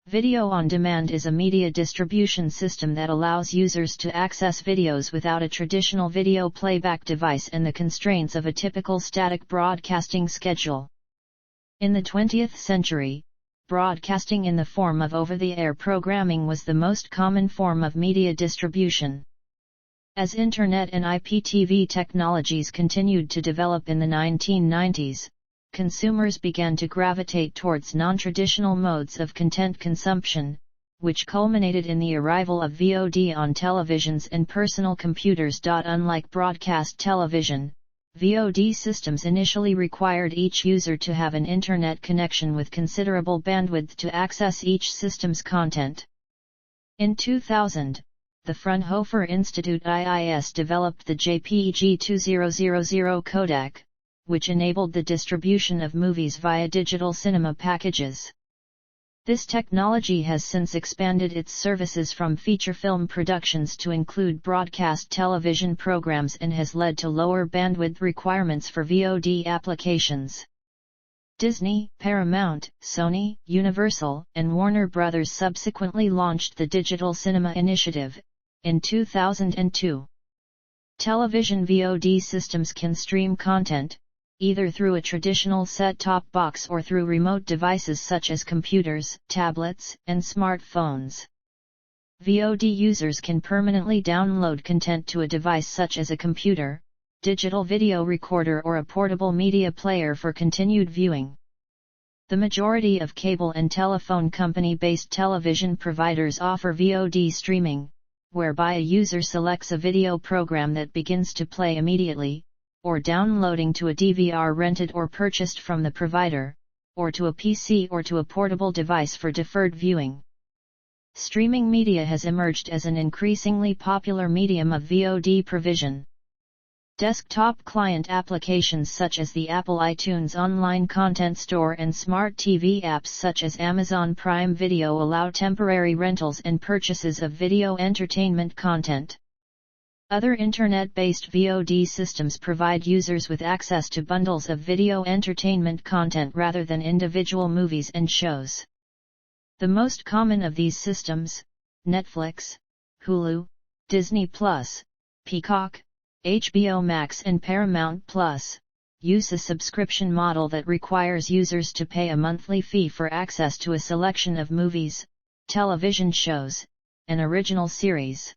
Video on demand is a media distribution system that allows users to access videos without a traditional video playback device and the constraints of a typical static broadcasting schedule. In the 20th century, broadcasting in the form of over-the-air programming was the most common form of media distribution. As Internet and IPTV technologies continued to develop in the 1990s, consumers began to gravitate towards non-traditional modes of content consumption, which culminated in the arrival of VOD on televisions and personal computers. Unlike broadcast television, VOD systems initially required each user to have an internet connection with considerable bandwidth to access each system's content. In 2000, the Fraunhofer Institute IIS developed the JPEG 2000 codec, which enabled the distribution of movies via digital cinema packages. This technology has since expanded its services from feature film productions to include broadcast television programs and has led to lower bandwidth requirements for VOD applications. Disney, Paramount, Sony, Universal, and Warner Bros. Subsequently launched the Digital Cinema Initiative in 2002. Television VOD systems can stream content, either through a traditional set-top box or through remote devices such as computers, tablets, and smartphones. VOD users can permanently download content to a device such as a computer, digital video recorder, or a portable media player for continued viewing. The majority of cable and telephone company-based television providers offer VOD streaming, whereby a user selects a video program that begins to play immediately, or downloading to a DVR rented or purchased from the provider, or to a PC or to a portable device for deferred viewing. Streaming media has emerged as an increasingly popular medium of VOD provision. Desktop client applications such as the Apple iTunes online content store and smart TV apps such as Amazon Prime Video allow temporary rentals and purchases of video entertainment content. Other Internet-based VOD systems provide users with access to bundles of video entertainment content rather than individual movies and shows. The most common of these systems, Netflix, Hulu, Disney+, Peacock, HBO Max and Paramount+, use a subscription model that requires users to pay a monthly fee for access to a selection of movies, television shows, and original series.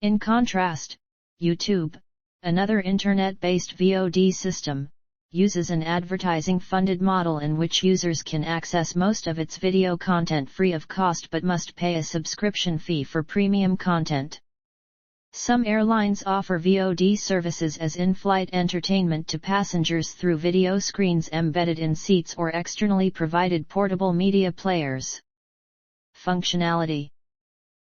In contrast, YouTube, another Internet-based VOD system, uses an advertising-funded model in which users can access most of its video content free of cost but must pay a subscription fee for premium content. Some airlines offer VOD services as in-flight entertainment to passengers through video screens embedded in seats or externally provided portable media players. Functionality.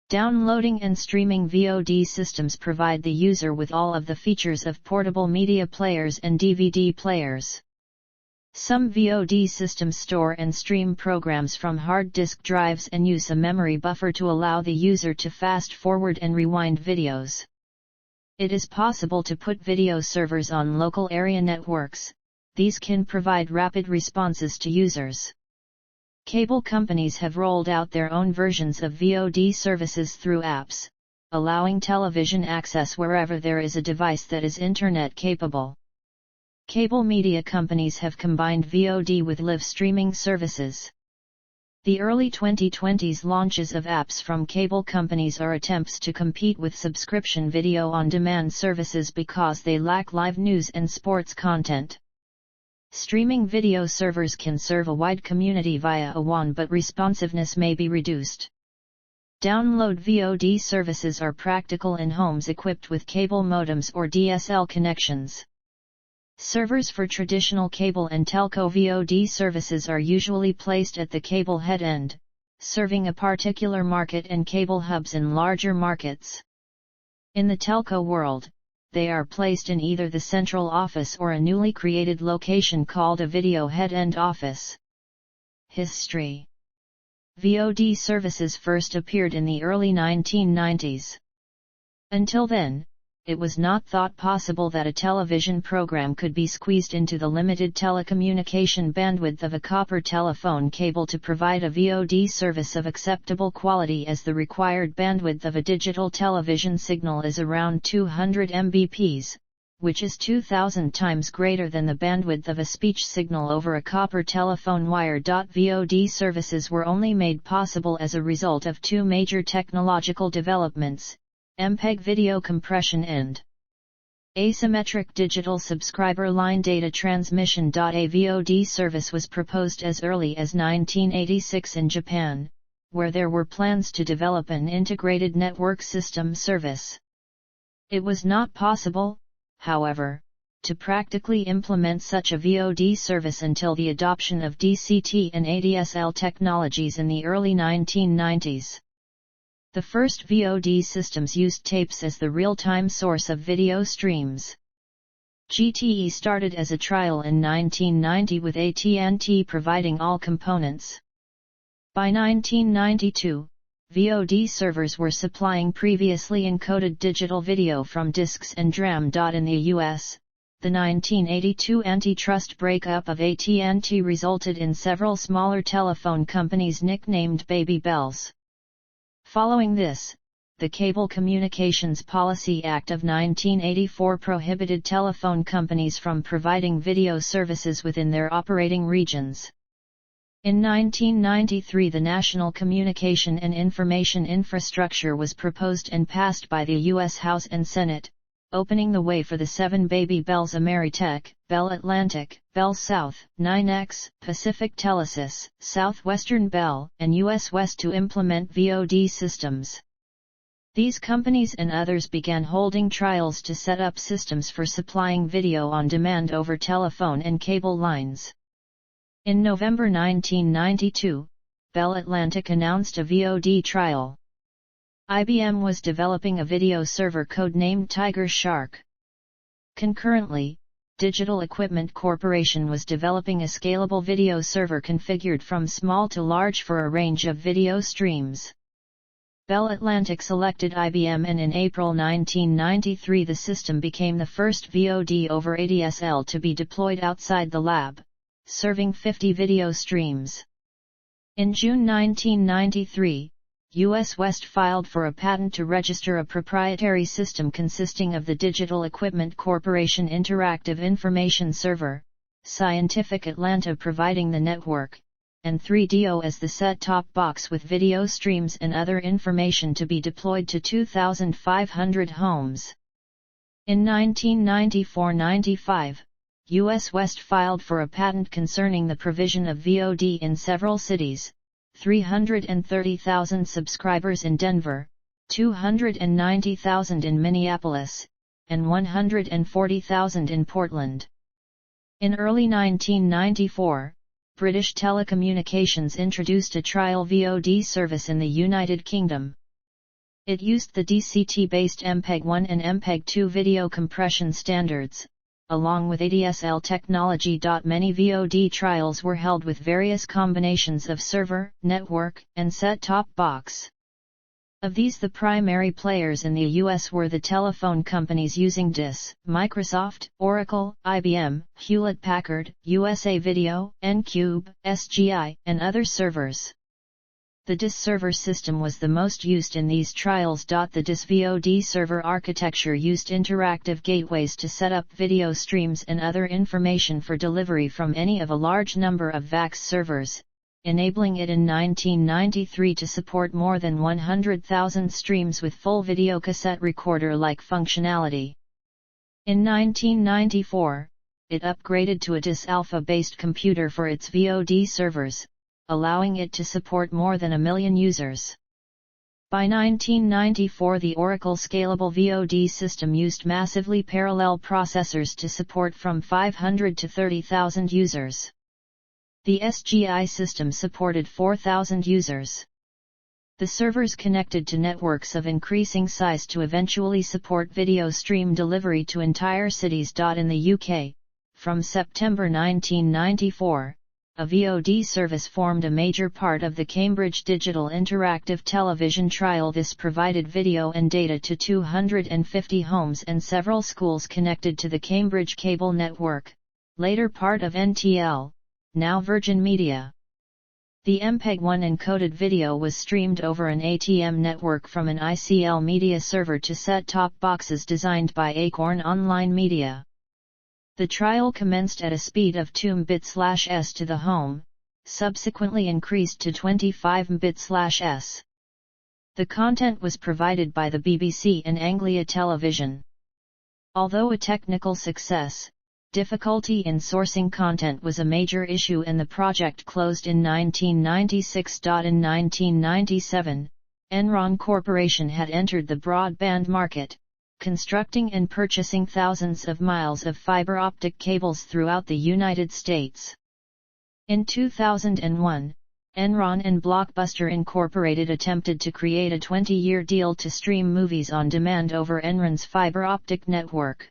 Downloading and streaming VOD systems provide the user with all of the features of portable media players and DVD players. Some VOD systems store and stream programs from hard disk drives and use a memory buffer to allow the user to fast-forward and rewind videos. It is possible to put video servers on local area networks. These can provide rapid responses to users. Cable companies have rolled out their own versions of VOD services through apps, allowing television access wherever there is a device that is Internet capable. Cable media companies have combined VOD with live streaming services. The early 2020s launches of apps from cable companies are attempts to compete with subscription video on-demand services because they lack live news and sports content. Streaming video servers can serve a wide community via a WAN, but responsiveness may be reduced. Download VOD services are practical in homes equipped with cable modems or DSL connections. Servers for traditional cable and telco VOD services are usually placed at the cable head end, serving a particular market, and cable hubs in larger markets. In the telco world, they are placed in either the central office or a newly created location called a video head-end office. History. VOD services first appeared in the early 1990s. Until then, it was not thought possible that a television program could be squeezed into the limited telecommunication bandwidth of a copper telephone cable to provide a VOD service of acceptable quality, as the required bandwidth of a digital television signal is around 200 Mbps, which is 2,000 times greater than the bandwidth of a speech signal over a copper telephone wire. VOD services were only made possible as a result of two major technological developments: MPEG video compression and asymmetric digital subscriber line data transmission. A VOD service was proposed as early as 1986 in Japan, where there were plans to develop an integrated network system service. It was not possible, however, to practically implement such a VOD service until the adoption of DCT and ADSL technologies in the early 1990s. The first VOD systems used tapes as the real-time source of video streams. GTE started as a trial in 1990 with AT&T providing all components. By 1992, VOD servers were supplying previously encoded digital video from discs and DRAM. In the US, the 1982 antitrust breakup of AT&T resulted in several smaller telephone companies nicknamed Baby Bells. Following this, the Cable Communications Policy Act of 1984 prohibited telephone companies from providing video services within their operating regions. In 1993, the National Communication and Information Infrastructure was proposed and passed by the U.S. House and Senate, opening the way for the 7 Baby Bells: Ameritech, Bell Atlantic, Bell South, 9X, Pacific Telesis, Southwestern Bell, and US West to implement VOD systems. These companies and others began holding trials to set up systems for supplying video on demand over telephone and cable lines. In November 1992, Bell Atlantic announced a VOD trial. IBM was developing a video server codenamed Tiger Shark. Concurrently, Digital Equipment Corporation was developing a scalable video server configured from small to large for a range of video streams. Bell Atlantic selected IBM, and in April 1993 the system became the first VOD over ADSL to be deployed outside the lab, serving 50 video streams. In June 1993, US West filed for a patent to register a proprietary system consisting of the Digital Equipment Corporation Interactive Information Server, Scientific Atlanta providing the network, and 3DO as the set-top box with video streams and other information to be deployed to 2,500 homes. In 1994-95, US West filed for a patent concerning the provision of VOD in several cities: 330,000 subscribers in Denver, 290,000 in Minneapolis, and 140,000 in Portland. In early 1994, British Telecommunications introduced a trial VOD service in the United Kingdom. It used the DCT-based MPEG-1 and MPEG-2 video compression standards, along with ADSL technology. Many VOD trials were held with various combinations of server, network, and set-top box. Of these, the primary players in the US were the telephone companies using DIS, Microsoft, Oracle, IBM, Hewlett-Packard, USA Video, N-Cube, SGI, and other servers. The DIS server system was the most used in these trials. The DIS VOD server architecture used interactive gateways to set up video streams and other information for delivery from any of a large number of VAX servers, enabling it in 1993 to support more than 100,000 streams with full videocassette recorder-like functionality. In 1994, it upgraded to a DIS Alpha-based computer for its VOD servers, allowing it to support more than 1 million users. By 1994, the Oracle Scalable VOD system used massively parallel processors to support from 500 to 30,000 users. The SGI system supported 4,000 users. The servers connected to networks of increasing size to eventually support video stream delivery to entire cities. In the UK, from September 1994, a VOD service formed a major part of the Cambridge Digital Interactive Television trial. This provided video and data to 250 homes and several schools connected to the Cambridge cable network, later part of NTL, now Virgin Media. The MPEG-1 encoded video was streamed over an ATM network from an ICL media server to set-top boxes designed by Acorn Online Media. The trial commenced at a speed of 2 Mbit/s to the home, subsequently increased to 25 Mbit/s. The content was provided by the BBC and Anglia Television. Although a technical success, difficulty in sourcing content was a major issue and the project closed in 1996. In 1997, Enron Corporation had entered the broadband market, constructing and purchasing thousands of miles of fiber optic cables throughout the United States. In 2001, Enron and Blockbuster Incorporated attempted to create a 20-year deal to stream movies on demand over Enron's fiber optic network.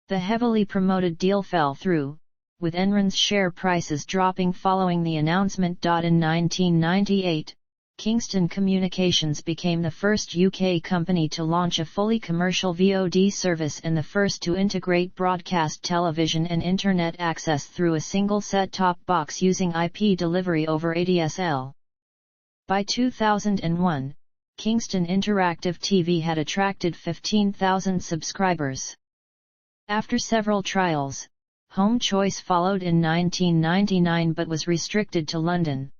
The heavily promoted deal fell through, with Enron's share prices dropping following the announcement. In 1998, Kingston Communications became the first UK company to launch a fully commercial VOD service and the first to integrate broadcast television and Internet access through a single set-top box using IP delivery over ADSL. By 2001, Kingston Interactive TV had attracted 15,000 subscribers. After several trials, Home Choice followed in 1999 but was restricted to London.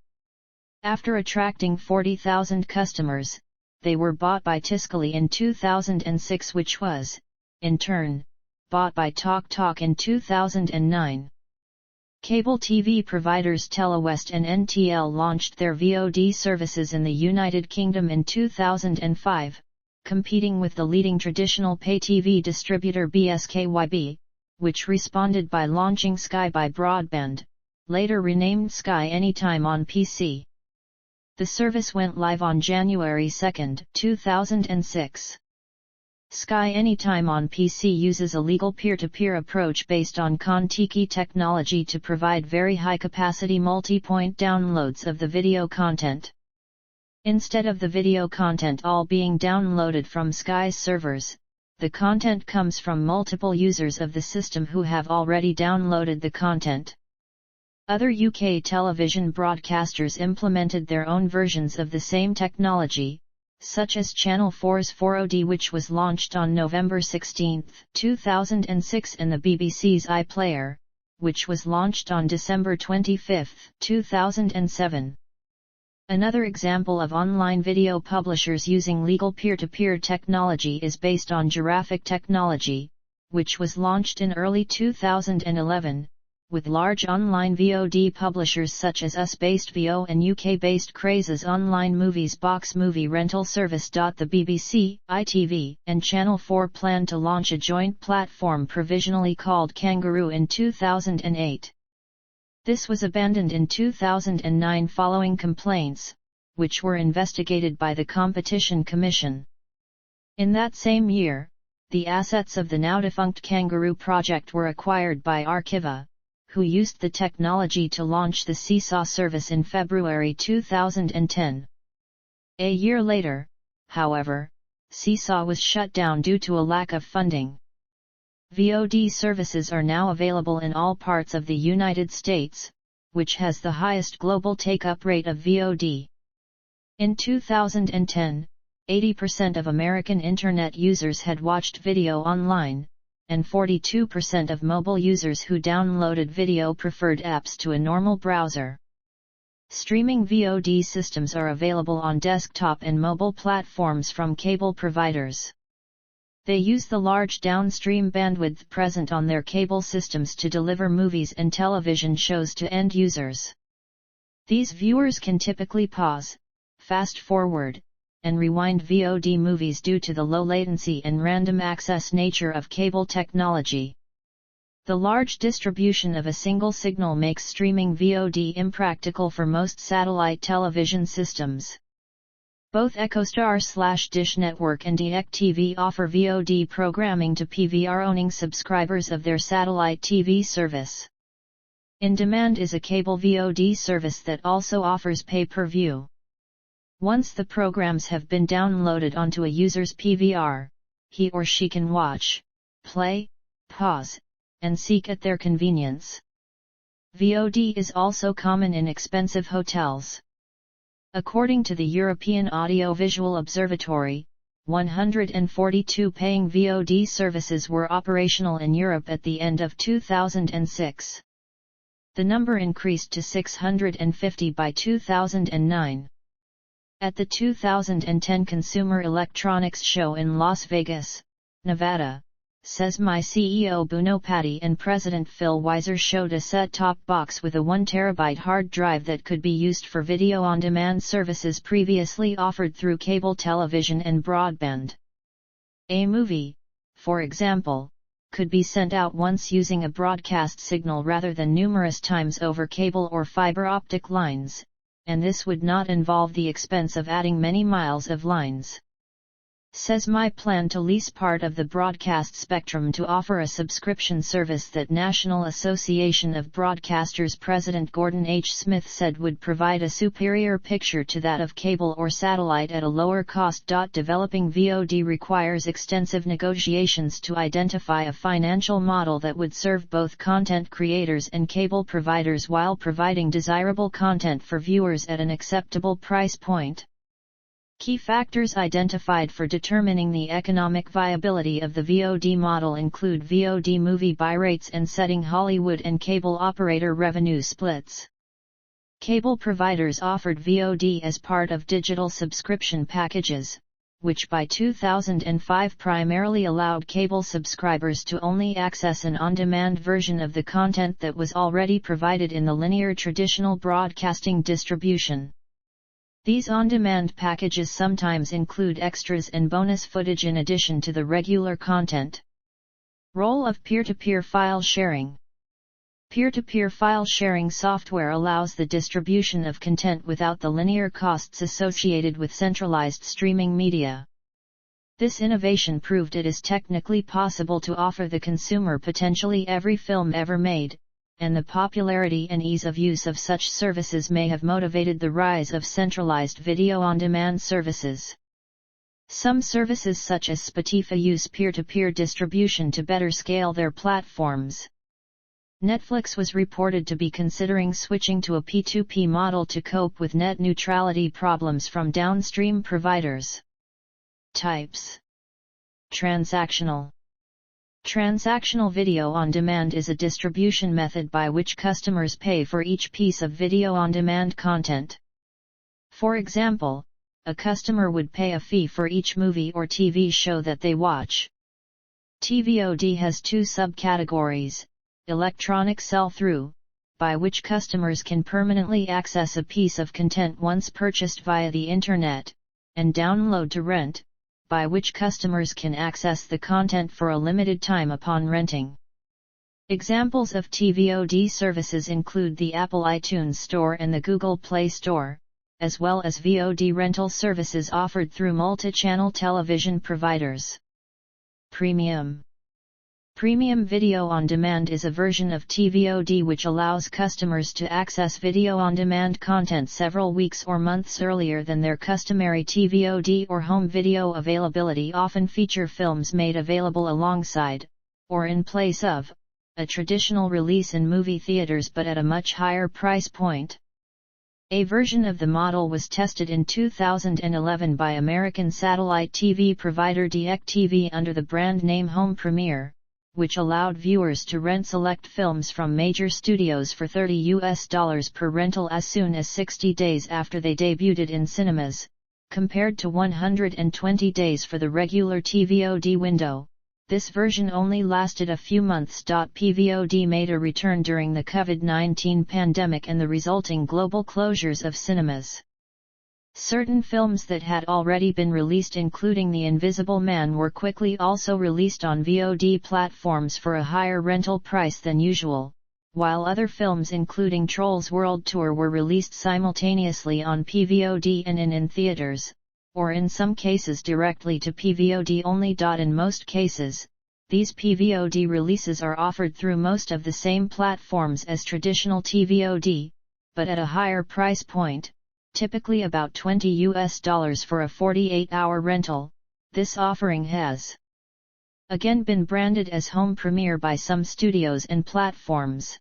After attracting 40,000 customers, they were bought by Tiscali in 2006, which was, in turn, bought by TalkTalk in 2009. Cable TV providers Telewest and NTL launched their VOD services in the United Kingdom in 2005, competing with the leading traditional pay TV distributor BSKYB, which responded by launching Sky by Broadband, later renamed Sky Anytime on PC. The service went live on January 2, 2006. Sky Anytime on PC uses a legal peer-to-peer approach based on Contiki technology to provide very high-capacity multi-point downloads of the video content. Instead of the video content all being downloaded from Sky's servers, the content comes from multiple users of the system who have already downloaded the content. Other UK television broadcasters implemented their own versions of the same technology, such as Channel 4's 40D, which was launched on November 16, 2006, and the BBC's iPlayer, which was launched on December 25, 2007. Another example of online video publishers using legal peer-to-peer technology is based on Giraffic technology, which was launched in early 2011. With large online VOD publishers such as US-based VO and UK-based Craze's online movies box movie rental service. The BBC, ITV, and Channel 4 plan to launch a joint platform provisionally called Kangaroo in 2008. This was abandoned in 2009 following complaints, which were investigated by the Competition Commission. In that same year, the assets of the now-defunct Kangaroo project were acquired by Archiva, who used the technology to launch the Seesaw service in February 2010. A year later, however, Seesaw was shut down due to a lack of funding. VOD services are now available in all parts of the United States, which has the highest global take-up rate of VOD. In 2010, 80% of American Internet users had watched video online, and 42% of mobile users who downloaded video preferred apps to a normal browser. Streaming VOD systems are available on desktop and mobile platforms from cable providers. They use the large downstream bandwidth present on their cable systems to deliver movies and television shows to end users. These viewers can typically pause, fast forward, and rewind VOD movies due to the low latency and random access nature of cable technology. The large distribution of a single signal makes streaming VOD impractical for most satellite television systems. Both EchoStar/Dish Network and DirecTV offer VOD programming to PVR-owning subscribers of their satellite TV service. In Demand is a cable VOD service that also offers pay-per-view. Once the programs have been downloaded onto a user's PVR, he or she can watch, play, pause, and seek at their convenience. VOD is also common in expensive hotels. According to the European Audiovisual Observatory, 142 paying VOD services were operational in Europe at the end of 2006. The number increased to 650 by 2009. At the 2010 Consumer Electronics Show in Las Vegas, Nevada, SESMI CEO Bruno Patti and President Phil Weiser showed a set-top box with a 1 TB hard drive that could be used for video-on-demand services previously offered through cable television and broadband. A movie, for example, could be sent out once using a broadcast signal rather than numerous times over cable or fiber optic lines, and this would not involve the expense of adding many miles of lines. SESMI planned to lease part of the broadcast spectrum to offer a subscription service that National Association of Broadcasters President Gordon H. Smith said would provide a superior picture to that of cable or satellite at a lower cost. Developing VOD requires extensive negotiations to identify a financial model that would serve both content creators and cable providers while providing desirable content for viewers at an acceptable price point. Key factors identified for determining the economic viability of the VOD model include VOD movie buy rates and setting Hollywood and cable operator revenue splits. Cable providers offered VOD as part of digital subscription packages, which by 2005 primarily allowed cable subscribers to only access an on-demand version of the content that was already provided in the linear traditional broadcasting distribution. These on-demand packages sometimes include extras and bonus footage in addition to the regular content. Role of peer-to-peer file sharing. Peer-to-peer file sharing software allows the distribution of content without the linear costs associated with centralized streaming media. This innovation proved it is technically possible to offer the consumer potentially every film ever made, and the popularity and ease of use of such services may have motivated the rise of centralized video-on-demand services. Some services such as Spotify use peer-to-peer distribution to better scale their platforms. Netflix was reported to be considering switching to a P2P model to cope with net neutrality problems from downstream providers. Types. Transactional. Transactional video on demand is a distribution method by which customers pay for each piece of video on demand content. For example, a customer would pay a fee for each movie or TV show that they watch. TVOD has two subcategories: electronic sell-through, by which customers can permanently access a piece of content once purchased via the Internet, and download to rent, by which customers can access the content for a limited time upon renting. Examples of TVOD services include the Apple iTunes Store and the Google Play Store, as well as VOD rental services offered through multi-channel television providers. Premium. Premium Video on Demand is a version of TVOD which allows customers to access video on demand content several weeks or months earlier than their customary TVOD or home video availability. Often feature films made available alongside, or in place of, a traditional release in movie theaters but at a much higher price point. A version of the model was tested in 2011 by American satellite TV provider DirecTV under the brand name Home Premiere, which allowed viewers to rent select films from major studios for $30 per rental as soon as 60 days after they debuted in cinemas, compared to 120 days for the regular TVOD window. This version only lasted a few months. PVOD made a return during the COVID-19 pandemic and the resulting global closures of cinemas. Certain films that had already been released, including The Invisible Man, were quickly also released on VOD platforms for a higher rental price than usual, while other films including Trolls World Tour were released simultaneously on PVOD and in theaters, or in some cases directly to PVOD only. In most cases, these PVOD releases are offered through most of the same platforms as traditional TVOD, but at a higher price point, typically about $20 for a 48-hour rental. This offering has again been branded as home premiere by some studios and platforms.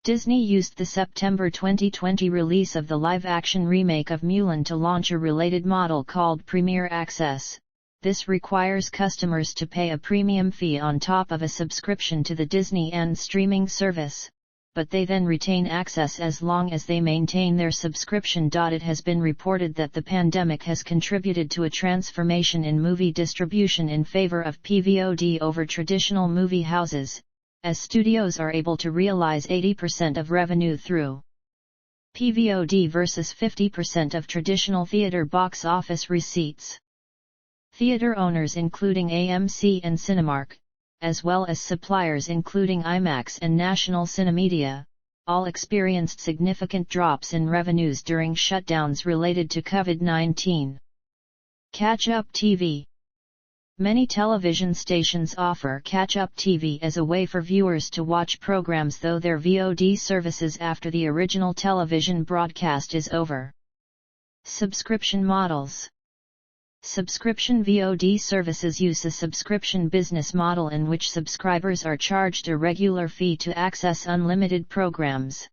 Disney used the September 2020 release of the live-action remake of Mulan to launch a related model called Premier Access. This requires customers to pay a premium fee on top of a subscription to the Disney and streaming service, but they then retain access as long as they maintain their subscription. It has been reported that the pandemic has contributed to a transformation in movie distribution in favor of PVOD over traditional movie houses, as studios are able to realize 80% of revenue through PVOD versus 50% of traditional theater box office receipts. Theater owners including AMC and Cinemark, as well as suppliers including IMAX and National Cinemedia, all experienced significant drops in revenues during shutdowns related to COVID-19. Catch-up TV. Many television stations offer catch-up TV as a way for viewers to watch programs through their VOD services after the original television broadcast is over. Subscription models. Subscription VOD services use a subscription business model in which subscribers are charged a regular fee to access unlimited programs.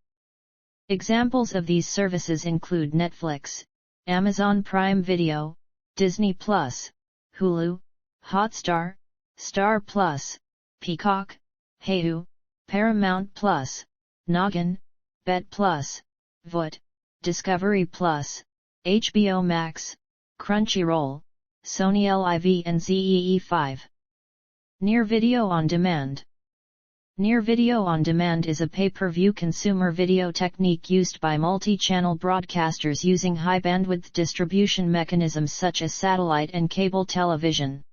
Examples of these services include Netflix, Amazon Prime Video, Disney+, Hulu, Hotstar, Star Plus, Peacock, Hayu, Paramount+, Noggin, Bet+, VOD, Discovery+, HBO Max, Crunchyroll, Sony LIV and ZEE5. Near Video on Demand. Near Video on Demand is a pay-per-view consumer video technique used by multi-channel broadcasters using high-bandwidth distribution mechanisms such as satellite and cable television.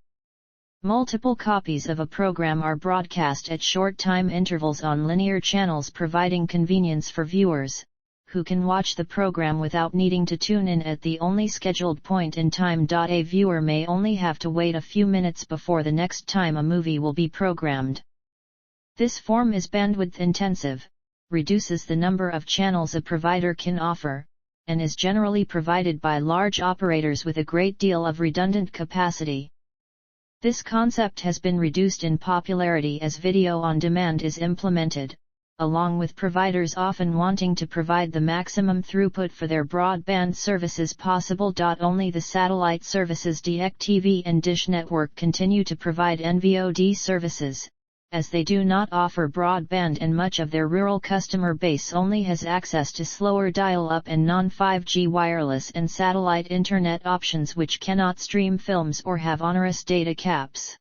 Multiple copies of a program are broadcast at short time intervals on linear channels, providing convenience for viewers, who can watch the program without needing to tune in at the only scheduled point in time. A viewer may only have to wait a few minutes before the next time a movie will be programmed. This form is bandwidth intensive, reduces the number of channels a provider can offer, and is generally provided by large operators with a great deal of redundant capacity. This concept has been reduced in popularity as video on demand is implemented, along with providers often wanting to provide the maximum throughput for their broadband services possible. Only the satellite services DirecTV and Dish Network continue to provide NVOD services, as they do not offer broadband and much of their rural customer base only has access to slower dial-up and non-5G wireless and satellite internet options which cannot stream films or have onerous data caps.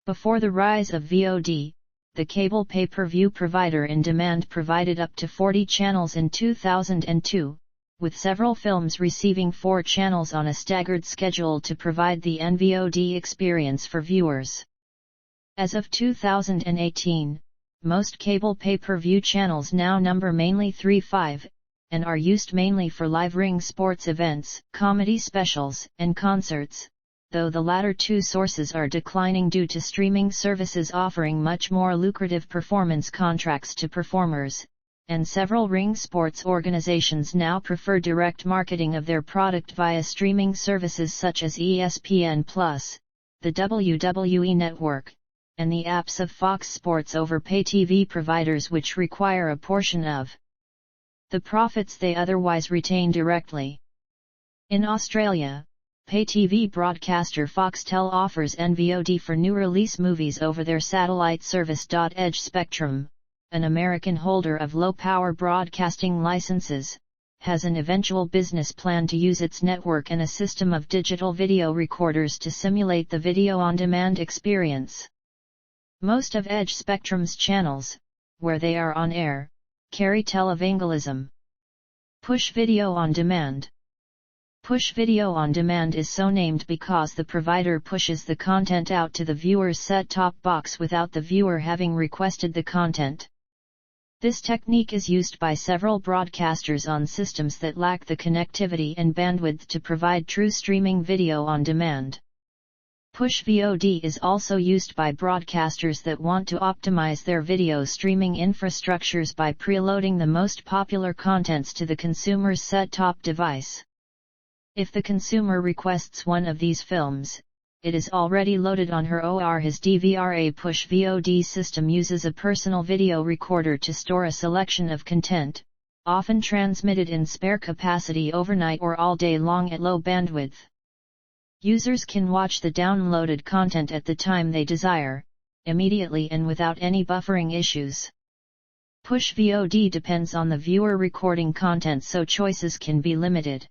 Before the rise of VOD, the cable pay-per-view provider In Demand provided up to 40 channels in 2002, with several films receiving 4 channels on a staggered schedule to provide the NVOD experience for viewers. As of 2018, most cable pay-per-view channels now number mainly 3-5, and are used mainly for live ring sports events, comedy specials, and concerts, though the latter two sources are declining due to streaming services offering much more lucrative performance contracts to performers, and several ring sports organizations now prefer direct marketing of their product via streaming services such as ESPN+, the WWE Network, and the apps of Fox Sports over pay TV providers, which require a portion of the profits they otherwise retain directly. In Australia, pay TV broadcaster Foxtel offers NVOD for new release movies over their satellite service. Edge Spectrum, an American holder of low-power broadcasting licenses, has an eventual business plan to use its network and a system of digital video recorders to simulate the video-on-demand experience. Most of Edge Spectrum's channels, where they are on air, carry televangelism. Push Video on Demand. Push Video on Demand is so named because the provider pushes the content out to the viewer's set-top box without the viewer having requested the content. This technique is used by several broadcasters on systems that lack the connectivity and bandwidth to provide true streaming video on demand. Push VOD is also used by broadcasters that want to optimize their video streaming infrastructures by preloading the most popular contents to the consumer's set-top device. If the consumer requests one of these films, it is already loaded on her or his DVR. A push VOD system uses a personal video recorder to store a selection of content, often transmitted in spare capacity overnight or all day long at low bandwidth. Users can watch the downloaded content at the time they desire, immediately and without any buffering issues. Push VOD depends on the viewer recording content, so choices can be limited.